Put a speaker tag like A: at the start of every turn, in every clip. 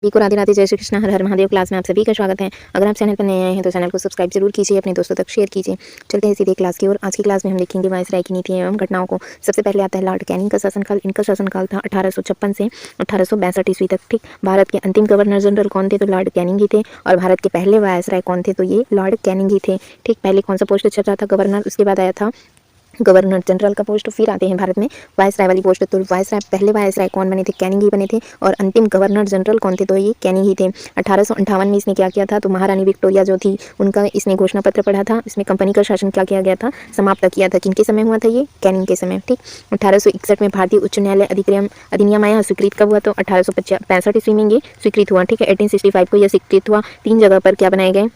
A: सभी को राधे राधे, जय श्री कृष्ण, हर हर महादेव। क्लास में आप सभी का स्वागत है। अगर आप चैनल पर नए आए हैं तो चैनल को सब्सक्राइब जरूर कीजिए, अपने दोस्तों तक शेयर कीजिए। चलते हैं सीधे क्लास की ओर। आज की क्लास में हम देखेंगे वायसराय की नीति एवं घटनाओं को। सबसे पहले आता है लॉर्ड कैनिंग का शासनकाल। इनका शासनकाल था 1856 से 1862 ईस्वी तक। ठीक, भारत के अंतिम गवर्नर जनरल कौन थे? तो लॉर्ड कैनिंग ही थे। और भारत के पहले वायसराय कौन थे? तो ये लॉर्ड कैनिंग ही थे। ठीक, पहले कौन सा पोस्ट चल रहा था? गवर्नर। उसके बाद आया था गवर्नर जनरल का पोस्ट। फिर आते हैं भारत में वायसराय वाली पोस्ट। तो वायसराय, पहले वायसराय कौन बने थे? कैनिंग ही बने थे। और अंतिम गवर्नर जनरल कौन थे? तो ये कैनिंग ही थे। 1858 में इसने क्या किया था? तो महारानी विक्टोरिया जो थी उनका इसने घोषणा पत्र पढ़ा था। इसमें कंपनी का शासन क्या किया गया था? समाप्त किया था। किनके समय हुआ था? ये कैनिंग के समय। ठीक, 1861 में भारतीय उच्च न्यायालय अधिनियम आया। स्वीकृत कब हुआ? तो 1865 ईस्वी में ये स्वीकृत हुआ। ठीक है, 1865 को यह स्वीकृत हुआ। 3 जगह पर क्या बनाए गए?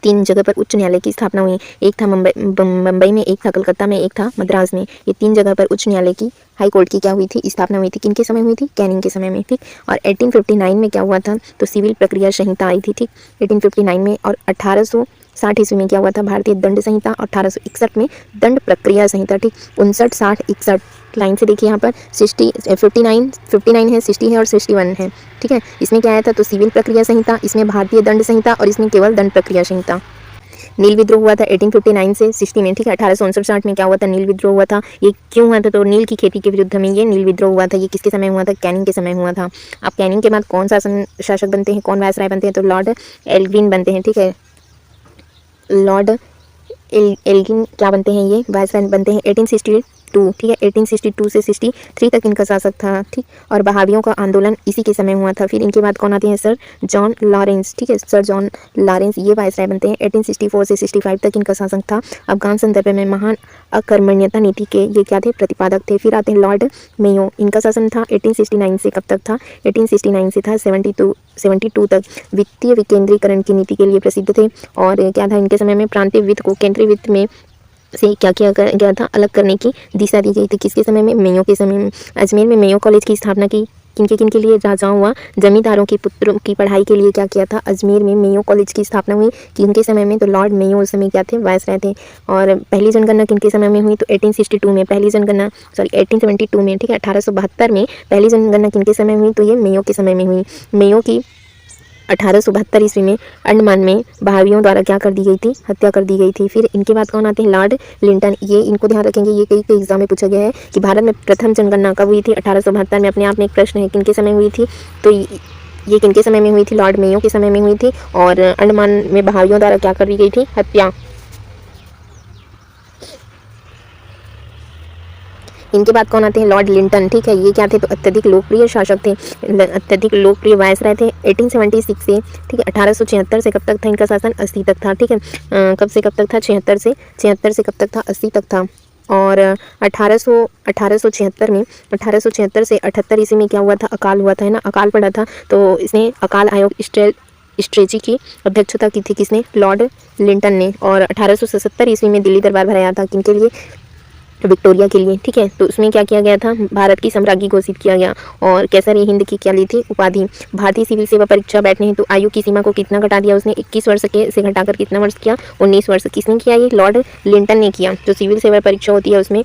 A: 3 जगह पर उच्च न्यायालय की स्थापना हुई। एक था मुंबई में, एक था कलकत्ता में, एक था मद्रास में। ये 3 जगह पर उच्च न्यायालय की, हाई कोर्ट की क्या हुई थी? स्थापना हुई थी। किनके समय हुई थी? कैनिंग के समय में। ठीक, और 1859 में क्या हुआ था? तो सिविल प्रक्रिया संहिता आई थी। ठीक, 1859 में। और 1860 ईस्वी में क्या हुआ था? भारतीय दंड संहिता। 1861 में दंड प्रक्रिया संहिता। ठीक, 59, 60, 61 लाइन से देखिए यहाँ पर 59 है, 60 है और 61 है। ठीक है, इसमें क्या आया था? तो सिविल प्रक्रिया संहिता, इसमें भारतीय दंड संहिता और इसमें केवल दंड प्रक्रिया संहिता। नील विद्रोह हुआ था 1859 से 60 में। ठीक है, 1859-60 में क्या हुआ था? नील विद्रोह हुआ था। ये क्यों हुआ था? तो नील की खेती के विरुद्ध में ये नील विद्रोह हुआ था। ये किसके समय हुआ था? कैनिंग के समय हुआ था। अब कैनिंग के बाद कौन शासक बनते हैं? कौन वायसराय बनते हैं? तो लॉर्ड एल्गिन बनते हैं। ठीक है, लॉर्ड एल्गिन क्या बनते हैं? ये वायसराय बनते हैं 1862। ठीक है, 1862 से 63 तक इनका शासक था। ठीक, और बहावियों का आंदोलन इसी के समय हुआ था। फिर इनके बाद कौन आते हैं? Sir John Lawrence. ठीक है, सर जॉन लॉरेंस ये वायसराय बनते हैं 1864 से 65 तक इनका शासन था। अफगान संदर्भ में महान अकर्मण्यता नीति के ये क्या थे? प्रतिपादक थे। फिर आते हैं लॉर्ड मेयो। इनका शासन था 1869 से कब तक था? 1869 से था 72 तक। वित्तीय विकेंद्रीकरण की नीति के लिए प्रसिद्ध थे। और क्या था इनके समय में? प्रांतीय वित्त को केंद्रीय वित्त में से क्या किया गया था? अलग करने की दिशा दी गई थी। किसके समय में? मेयो के समय में। अजमेर में मेयो कॉलेज की स्थापना की। किनके लिए? राजाओं व जमींदारों के पुत्रों की पढ़ाई के लिए क्या किया था? अजमेर में मेयो कॉलेज की स्थापना हुई। किनके समय में? तो लॉर्ड मेयो उस समय क्या थे? वायसराय थे। और पहली जनगणना किनके समय में हुई? तो 1862 में पहली जनगणना, 1872 में। ठीक है, 1872 में पहली जनगणना किनके समय हुई? तो ये मेयो के समय में हुई। मेयो की 1872 ईस्वी में अंडमान में बहावियों द्वारा क्या कर दी गई थी? हत्या कर दी गई थी। फिर इनके बाद कौन आते हैं? Lord Linton. ये इनको ध्यान रखेंगे, ये कई एग्जाम में पूछा गया है कि भारत में प्रथम जनगणना कब हुई थी? 1872 में। अपने आप में एक प्रश्न है, किनके समय हुई थी? तो ये किनके समय में हुई थी? लॉर्ड मेयो के समय में हुई थी। और अंडमान में बहावियों द्वारा क्या कर दी गई थी? हत्या। इनके बाद कौन आते हैं? Lord Linton. ठीक है, ये क्या थे? तो अत्यधिक लोकप्रिय शासक थे, अत्यधिक लोकप्रिय वायसराय थे 1876 से। ठीक है, 1876 से कब तक था इनका शासन? 80 तक था। ठीक है, कब से कब तक था? 76 से कब तक था? 80 तक था। और 1876 में, 1876 से 78 ईस्वी में क्या हुआ था? अकाल हुआ था, है ना? अकाल पड़ा था। तो इसने अकाल आयोग स्ट्रेटजी की अध्यक्षता की थी। किसने? लॉर्ड लिंटन ने। और 1877 ईस्वी में दिल्ली दरबार भराया था। किनके लिए? विक्टोरिया के लिए। ठीक है, तो उसमें क्या किया गया था? भारत की सम्राज्ञी घोषित किया गया। और कैसर हिंद की क्या ली थी? उपाधि। भारतीय सिविल सेवा परीक्षा बैठने हेतु आयु की सीमा को कितना घटा दिया उसने? 21 वर्ष के से घटाकर कितना वर्ष किया? 19 वर्ष। किसने किया? ये लॉर्ड लिंटन ने किया। जो सिविल सेवा परीक्षा होती है उसमें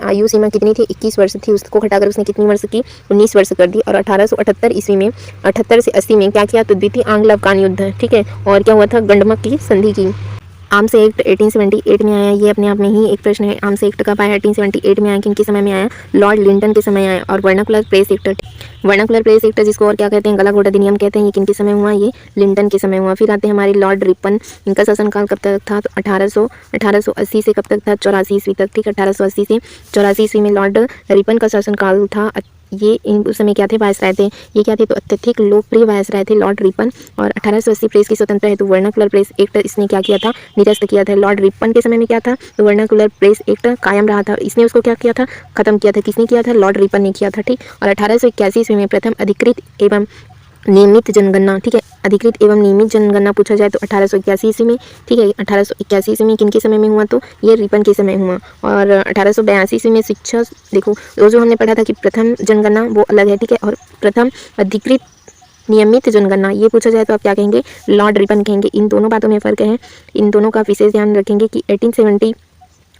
A: आयु सीमा कितनी थी? 21 वर्ष थी, उसको घटाकर उसने कितनी वर्ष की? 19 वर्ष कर दी। और 1878 ईस्वी में, 78 से 80 में क्या किया? तो द्वितीय आंग्ल अफगान युद्ध। ठीक है, और क्या हुआ था? गंडमक की संधि की। आर्म्स एक्ट 1878 में आया। ये अपने आप में ही एक प्रश्न है। आर्म्स एक्ट कब आया? 1878 में आया। किनके समय में आया? लॉर्ड लिंटन के समय आया। और वर्नाकुलर प्रेस एक्ट जिसको और क्या कहते हैं? गला घोटा अधिनियम कहते हैं। ये किनके समय हुआ? ये लिंटन के समय हुआ। फिर आते हैं हमारे लॉर्ड रिपन। इनका शासनकाल कब तक था? तो 1880 से कब तक था? 84 ईस्वी तक। ठीक, 1880 से 84 ईस्वी में लॉर्ड रिपन का शासनकाल था। ये इन उस समय क्या थे? वायसराय थे। ये क्या थे? तो अत्यधिक लोकप्रिय वायसराय थे लॉर्ड रिपन। और 1880 प्रेस की स्वतंत्रता हेतु वर्नाकुलर प्रेस एक्ट इसने क्या किया था? निरस्त किया था। लॉर्ड रिपन के समय में क्या था? तो वर्नाकुलर प्रेस एक्ट कायम रहा था। इसने उसको क्या किया था? खत्म किया था। किसने किया था? लॉर्ड रिपन ने किया था। ठीक, और 1881 ईस्वी में प्रथम अधिकृत एवं नियमित जनगणना। ठीक है, अधिकृत एवं नियमित जनगणना पूछा जाए तो 1881 ईस्वी में। ठीक है, 1881 ईस्वी में किनके समय में हुआ? तो ये रिपन के समय हुआ। और 1882 ईस्वी में शिक्षा, देखो जो हमने पढ़ा था कि प्रथम जनगणना वो अलग है। ठीक है, और प्रथम अधिकृत नियमित जनगणना ये पूछा जाए तो आप क्या कहेंगे? लॉर्ड रिपन कहेंगे। इन दोनों बातों में फ़र्क है, इन दोनों का विशेष ध्यान रखेंगे कि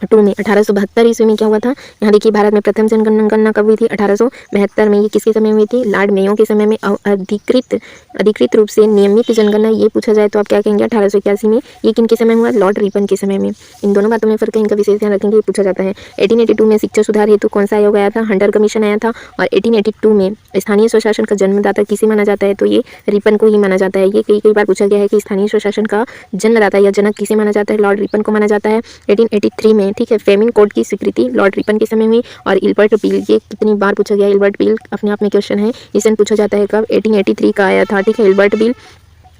A: टू में 1872 ईस्वी में क्या हुआ था। यहाँ देखिए भारत में प्रथम जनगणना कब हुई थी, 1872 में। ये किसके समय हुई थी, लॉर्ड मेयो के समय में। अधिकृत रूप से नियमित जनगणना ये पूछा जाए तो आप क्या कहेंगे, 1881 में। ये किन के समय हुआ, लॉर्ड रिपन के समय में। इन दोनों बातों में फर्क है, इनका विशेष ध्यान रखेंगे, ये पूछा जाता है। 1882 में शिक्षा सुधार हेतु कौन सा आयोग आया था, हंटर कमीशन आया था। और 1882 में स्थानीय स्वशासन का जन्मदाता किसे माना जाता है, तो ये रिपन को ही माना जाता है। ये कई बार पूछा गया है कि स्थानीय स्वशासन का जन्मदाता या जनक किसे माना जाता है, लॉर्ड रिपन को माना जाता है। 1883 में, ठीक है, फेमिन कोड की स्वीकृति लॉर्ड रिपन के समय हुई। और इल्बर्ट बिल, ये कितनी बार पूछा गया, इल्बर्ट बिल अपने आप में क्वेश्चन है। इसे पूछा जाता है कब, 1883 का आया था, ठीक है। इल्बर्ट बिल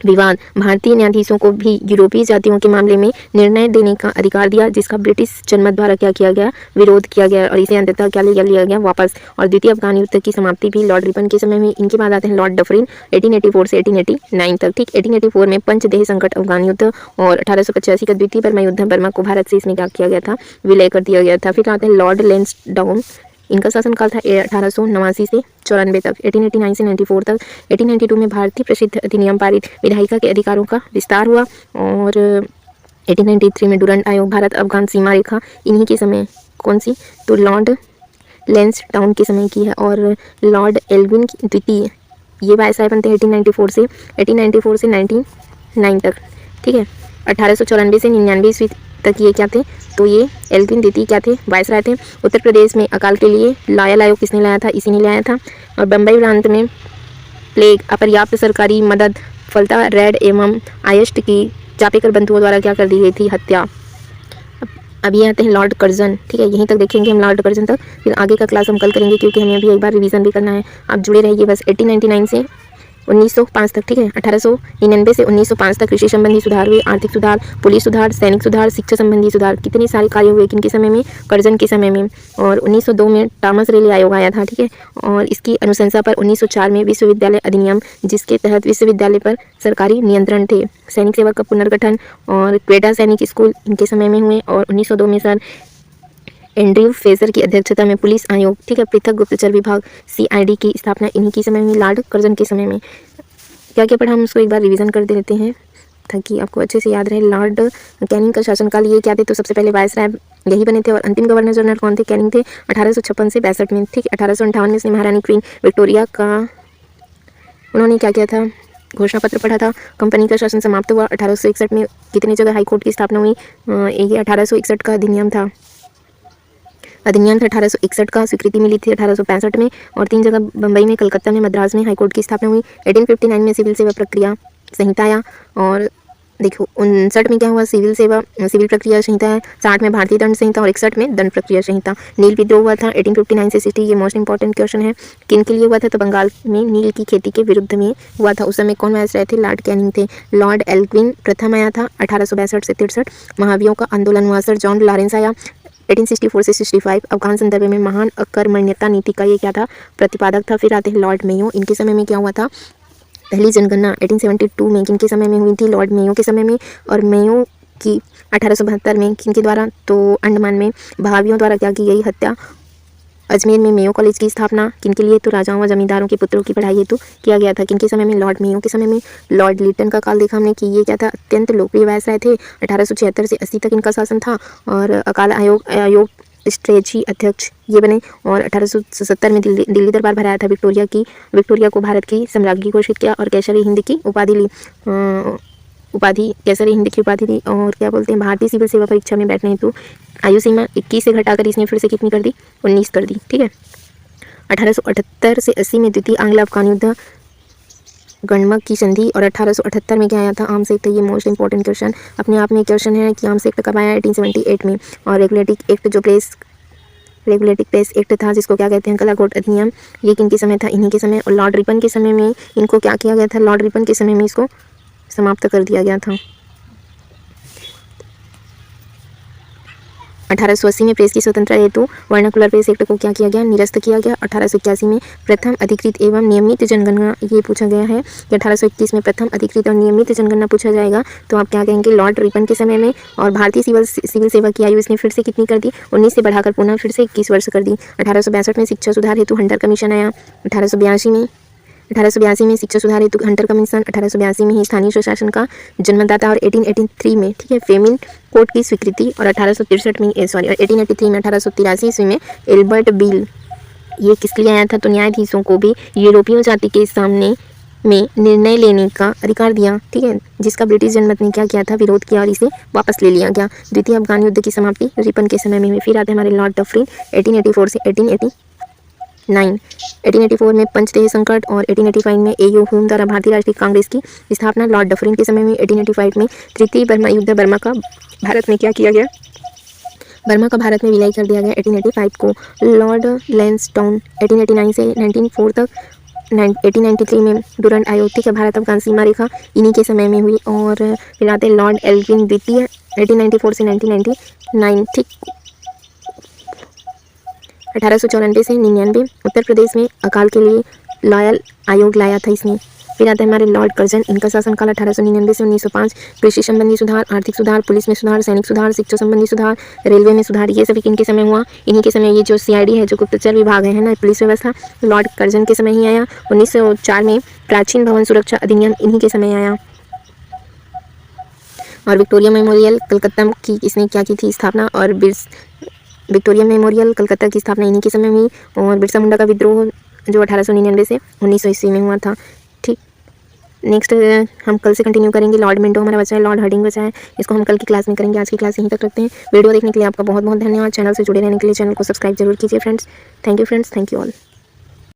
A: विवाद भारतीय न्यायाधीशों को भी यूरोपीय जातियों के मामले में निर्णय देने का अधिकार दिया, जिसका ब्रिटिश जनमत द्वारा क्या किया गया, विरोध किया गया। और इसे अंततः क्या लिया गया वापस। और द्वितीय अफगान युद्ध की समाप्ति भी लॉर्ड रिपन के समय में। इनके बाद आते हैं लॉर्ड डफरिन, 1884 से 1889 तक, ठीक। 1884 में पंचदेह संकट अफगान युद्ध। और 1885 का द्वितीय बर्मा युद्ध, बर्मा को भारत से इसमें क्या किया गया था, विलय कर दिया गया था। फिर आते हैं लॉर्ड लेंसडाउन, इनका शासनकाल था 1889 से 94 तक, 1889 से 94 तक। 1892 में भारतीय प्रसिद्ध अधिनियम पारित, विधायिका के अधिकारों का विस्तार हुआ। और 1893 में डुरंड आयोग, भारत अफगान सीमा रेखा इन्हीं के समय, कौन सी, तो लॉर्ड लेंसडाउन के समय की है। और लॉर्ड एल्विन द्वितीय, ये वायसराय बनते हैं 1894 से 1909 तक, ठीक है। 1894 से 99 ईस्वी तक ये क्या थे, तो ये एल्विन द्वितीय क्या थे, वायसराय थे। उत्तर प्रदेश में अकाल के लिए लायल आयोग किसने लाया था, इसी ने लाया था। और बम्बई प्रांत में प्लेग, अपर्याप्त सरकारी मदद, फलता रेड एवं आयस्ट की चापेकर बंधुओं द्वारा क्या कर दी गई थी, हत्या। अब ये आते हैं लॉर्ड कर्जन, ठीक है। यहीं तक देखेंगे हम लॉर्ड कर्जन तक, फिर आगे का क्लास हम कल करेंगे, क्योंकि हमें अभी एक बार रिवीजन भी करना है। आप जुड़े रहिए बस। 1899 से 1905 तक, ठीक है। 1899 से 1905 तक कृषि संबंधी सुधार हुए, आर्थिक सुधार, पुलिस सुधार, सैनिक सुधार, शिक्षा संबंधी सुधार, कितने सारे कार्य हुए किनके समय में, कर्जन के समय में। और 1902 में टॉमस रेले आयोग आया था, ठीक है। और इसकी अनुशंसा पर 1904 में विश्वविद्यालय अधिनियम, जिसके तहत विश्वविद्यालय पर सरकारी नियंत्रण थे। सैनिक सेवा का पुनर्गठन और क्वेटा सैनिक स्कूल इनके समय में हुए। और 1902 में सर एंड्रयू फ्रेजर की अध्यक्षता में पुलिस आयोग, ठीक है, पृथक गुप्तचर विभाग CID की स्थापना इन्हीं के समय में, लॉर्ड कर्जन के समय में। क्या क्या पढ़ा हम उसको एक बार रिवीजन कर देते हैं ताकि आपको अच्छे से याद रहे। लॉर्ड कैनिंग का शासनकाल ये क्या थे, तो सबसे पहले वायसराय यही बने थे। और अंतिम गवर्नर जनरल कौन थे, कैनिंग थे, 1856 से 62 में, ठीक। 1858 में उसने महारानी क्वीन विक्टोरिया का, उन्होंने क्या किया था, घोषणा पत्र पढ़ा था। कंपनी का शासन समाप्त हुआ। 1861 में कितनी जगह हाईकोर्ट की स्थापना हुई, ये 1861 का अधिनियम था 1861 का, स्वीकृति मिली थी 1865 में। और 3 जगह बम्बई में, कलकत्ता में, मद्रास में हाईकोर्ट की स्थापना हुई। 1859 में सिविल सेवा प्रक्रिया संहिता आया। और देखो 59 में क्या हुआ, सिविल प्रक्रिया संहिता है। 60 में भारतीय दंड संहिता और 61 में दंड प्रक्रिया संहिता। नील विद्रोह हुआ था 1859 से 60, ये मोस्ट इंपॉर्टेंट क्वेश्चन है। किन के लिए हुआ था, तो बंगाल में नील की खेती के विरुद्ध में हुआ था। उस समय कौन वायसराय थे, लॉर्ड कैनिंग थे। लॉर्ड एल्विन प्रथम आया था 1862 से 63। महावियों का आंदोलन हुआ, सर जॉन लॉरेंस आया 1864 से 65। अफगान संदर्भ में महान अकर्मण्यता नीति का ये क्या था, प्रतिपादक था। फिर आते हैं लॉर्ड मेयो, इनके समय में क्या हुआ था, पहली जनगणना 1872 में किनके समय में हुई थी, लॉर्ड मेयो के समय में। और मेयो की 1872 में किनके द्वारा, तो अंडमान में भावियों द्वारा क्या की गई, हत्या। अजमेर में मेयो कॉलेज की स्थापना किनके लिए, तो राजाओं व जमींदारों के पुत्रों की पढ़ाई हेतु किया गया था। किनके समय में, लॉर्ड मेयो के समय में। लॉर्ड लिटन का काल देखा हमने कि ये क्या था, अत्यंत लोकप्रिय वायसराय थे। 1876 से 80 तक इनका शासन था। और अकाल आयोग स्ट्रेची अध्यक्ष ये बने। और 1870 में दिल्ली दरबार भराया था। विक्टोरिया को भारत की सम्राज्ञी घोषित किया और केसरी हिंद की उपाधि ली, केसरी हिंद की उपाधि दी। और क्या बोलते हैं, भारतीय सिविल सेवा परीक्षा में बैठने हेतु आयु सीमा 21 से घटाकर इसने फिर से कितनी कर दी, 19 कर दी, ठीक है। 1878 से 80 में द्वितीय आंग्ल अफगान युद्ध, गणमक की संधि। और 1878 में क्या आया था, आर्म्स एक्ट। ये मोस्ट इंपॉर्टेंट क्वेश्चन अपने आप में क्वेश्चन है कि आर्म्स एक्ट कब आया, 1878 में। और रेगुलेटिंग एक्ट, जो रेगुलेटिंग प्रेस एक्ट था, जिसको क्या कहते हैं, कलाकोट अधिनियम, ये किनके समय था, इन्हीं के समय। और लॉर्ड रिपन के समय में इनको क्या किया गया था, लॉर्ड रिपन के समय में इसको समाप्त कर दिया गया था। 1880 में प्रेस की स्वतंत्रता हेतु वर्नाकुलर प्रेस एक्ट को क्या किया गया, निरस्त किया गया। 1881 में प्रथम अधिकृत एवं नियमित जनगणना, ये पूछा गया है कि 1831 में प्रथम अधिकृत और नियमित जनगणना पूछा जाएगा, तो आप क्या कहेंगे, लॉर्ड रिपन के समय में। और भारतीय सिविल सेवा की आयु इसने फिर से कितनी कर दी, 19 से बढ़ाकर पुनः फिर से 21 वर्ष कर दी। 1862 में शिक्षा सुधार हेतु हंटर कमीशन आया। 1882 में 1882 में शिक्षा सुधार हेतु हंटर कमीशन, 1882 में ही स्थानीय स्वशासन का जन्मदाता, और 1883 में, ठीक है, फेमिन कोड की स्वीकृति, और 1863 में 1883 में 1883 ईस्वी में एल्बर्ट बिल, ये किस लिए आया था? तो न्यायाधीशों को भी यूरोपीय जाति के सामने में निर्णय लेने का अधिकार दिया, ठीक है, जिसका ब्रिटिश जनमत ने क्या किया था? विरोध किया और इसे वापस ले लिया गया। द्वितीय अफगान युद्ध की समाप्ति रिपन के समय में हुई। फिर आते हैं हमारे लॉर्ड डफरिन 1884 से 1889। 1884 में पंचदेह संकट, और 1885 में एयू ह्यूम द्वारा भारतीय राष्ट्रीय कांग्रेस की स्थापना। लॉर्ड डफरिन के समय में 1885 में तृतीय बर्मा युद्ध, बर्मा का भारत में क्या किया गया? बर्मा का भारत में विलय कर दिया गया 1885 को। लॉर्ड लैंसडाउन 1889 से 1904 तक, 1893 में डुरंड आयोग, ठीक है, भारत अफगान सीमा रेखा इन्हीं के समय में हुई। और फिर आते हैं लॉर्ड एल्विन द्वितीय 1894 से 1999, ठीक। 1894 से 99 उत्तर प्रदेश में अकाल के लिए लॉयल आयोग लाया था इसने। फिर आता है हमारे लॉर्ड कर्जन, इनका शासनकाल 1899 से 1905। कृषि संबंधी सुधार, आर्थिक सुधार, पुलिस में सुधार, सैनिक सुधार, शिक्षा संबंधी सुधार, रेलवे में सुधार, ये सभी किनके समय हुआ? इन्हीं के समय। ये जो CID है, जो गुप्तचर विभाग है ना, पुलिस व्यवस्था, लॉर्ड कर्जन के समय ही आया। 1904 में प्राचीन भवन सुरक्षा अधिनियम इन्हीं के समय आया। और विक्टोरिया मेमोरियल कलकत्ता की इसने क्या की थी? स्थापना। और विक्टोरिया मेमोरियल कलकत्ता की स्थापना इन्हीं के समय हुई। और बिरसा मुंडा का विद्रोह जो 1899 से 1900 ईस्वी में हुआ था, ठीक। नेक्स्ट हम कल से कंटिन्यू करेंगे। लॉर्ड मिंटो हमारा बचा है, लॉर्ड हर्डिंग बचा है, इसको हम कल की क्लास में करेंगे। आज की क्लास यहीं तक रखते हैं। वीडियो देखने के लिए आपका बहुत बहुत धन्यवाद। चैनल से जुड़े रहने के लिए चैनल को सब्सक्राइब जरूर कीजिए friends. Thank you friends, thank you all.